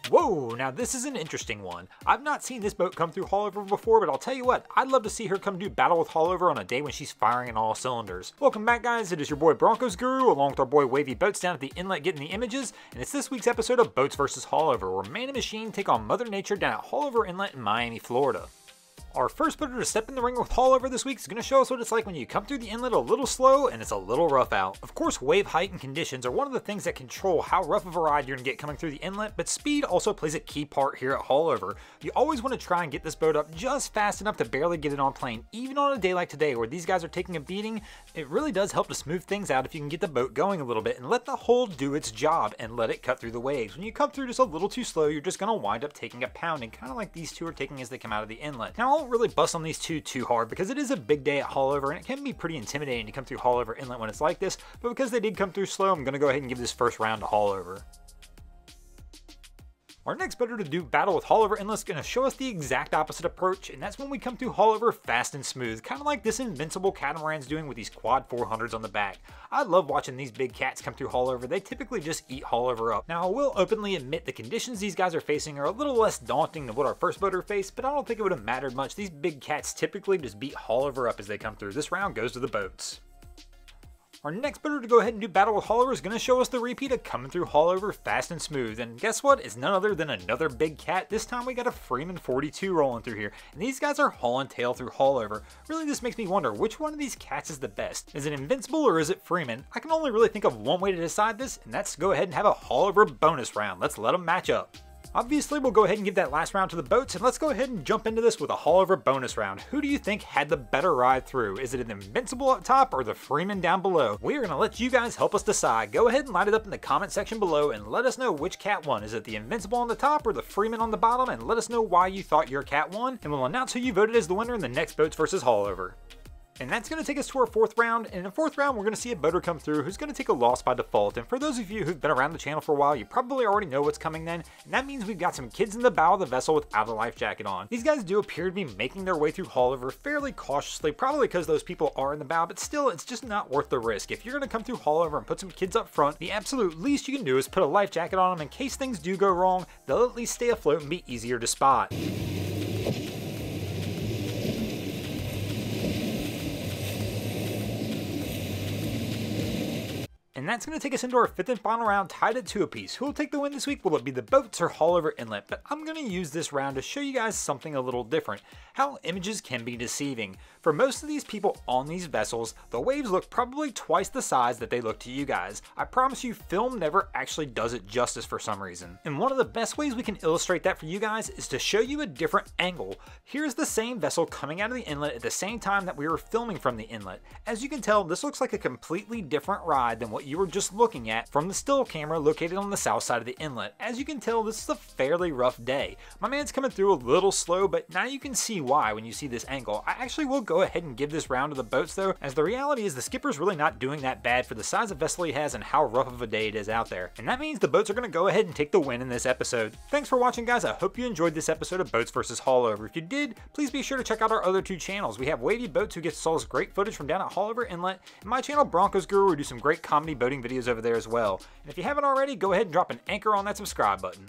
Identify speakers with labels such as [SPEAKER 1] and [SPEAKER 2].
[SPEAKER 1] Whoa, now this is an interesting one. I've not seen this boat come through Haulover before, but I'll tell you what, I'd love to see her come do battle with Haulover on a day when she's firing in all cylinders. Welcome back, guys. It is your boy Broncos Guru, along with our boy Wavy Boats down at the inlet getting the images, and it's this week's episode of Boats vs. Haulover, where man and machine take on Mother Nature down at Haulover Inlet in Miami, Florida. Our first boater to step in the ring with Haulover this week is going to show us what it's like when you come through the inlet a little slow and it's a little rough out. Of course, wave height and conditions are one of the things that control how rough of a ride you're going to get coming through the inlet, but speed also plays a key part here at Haulover. You always want to try and get this boat up just fast enough to barely get it on plane. Even on a day like today where these guys are taking a beating, it really does help to smooth things out if you can get the boat going a little bit and let the hull do its job and let it cut through the waves. When you come through just a little too slow, you're just going to wind up taking a pounding, kind of like these two are taking as they come out of the inlet. Now, I won't really bust on these two too hard because it is a big day at Haulover and it can be pretty intimidating to come through Haulover Inlet when it's like this, but because they did come through slow, I'm going to go ahead and give this first round to Haulover. Our next boater to do battle with Haulover Inlet is going to show us the exact opposite approach, and that's when we come through Haulover fast and smooth, kind of like this invincible catamaran's doing with these quad 400s on the back. I love watching these big cats come through Haulover. They typically just eat Haulover up. Now, I will openly admit the conditions these guys are facing are a little less daunting than what our first boater faced, but I don't think it would have mattered much. These big cats typically just beat Haulover up as they come through. This round goes to the boats. Our next boater to go ahead and do battle with Haulover is going to show us the repeat of coming through Haulover fast and smooth. And guess what? It's none other than another big cat. This time we got a Freeman 42 rolling through here. And these guys are hauling tail through Haulover. Really, this makes me wonder which one of these cats is the best. Is it Invincible or is it Freeman? I can only really think of one way to decide this, and that's to go ahead and have a Haulover bonus round. Let's let them match up. Obviously, we'll go ahead and give that last round to the boats, and let's go ahead and jump into this with a Haulover bonus round. Who do you think had the better ride through? Is it an Invincible up top or the Freeman down below? We are going to let you guys help us decide. Go ahead and light it up in the comment section below and let us know which cat won. Is it the Invincible on the top or the Freeman on the bottom? And let us know why you thought your cat won, and we'll announce who you voted as the winner in the next Boats vs. Haulover. And that's going to take us to our fourth round, and in the fourth round we're going to see a boater come through who's going to take a loss by default. And for those of you who've been around the channel for a while, you probably already know what's coming then, and that means we've got some kids in the bow of the vessel without a life jacket on. These guys do appear to be making their way through Haulover fairly cautiously, probably because those people are in the bow, but still, it's just not worth the risk. If you're going to come through Haulover and put some kids up front, the absolute least you can do is put a life jacket on them in case things do go wrong. They'll at least stay afloat and be easier to spot. And that's going to take us into our fifth and final round, tied at 2 apiece. Who will take the win this week? Will it be the boats or Haulover Inlet? But I'm going to use this round to show you guys something a little different. How images can be deceiving. For most of these people on these vessels, the waves look probably twice the size that they look to you guys. I promise you, film never actually does it justice for some reason. And one of the best ways we can illustrate that for you guys is to show you a different angle. Here's the same vessel coming out of the inlet at the same time that we were filming from the inlet. As you can tell, this looks like a completely different ride than what you were just looking at from the still camera located on the south side of the inlet. As you can tell, this is a fairly rough day. My man's coming through a little slow, but now you can see why when you see this angle. I actually will go ahead and give this round to the boats though, as the reality is the skipper's really not doing that bad for the size of vessel he has and how rough of a day it is out there. And that means the boats are going to go ahead and take the win in this episode. Thanks for watching, guys. I hope you enjoyed this episode of Boats vs. Haulover. If you did, please be sure to check out our other 2 channels. We have Wavy Boats, who gets us great footage from down at Haulover Inlet, and my channel Broncos Guru, who do some great comedy boating videos over there as well. And if you haven't already, go ahead and drop an anchor on that subscribe button.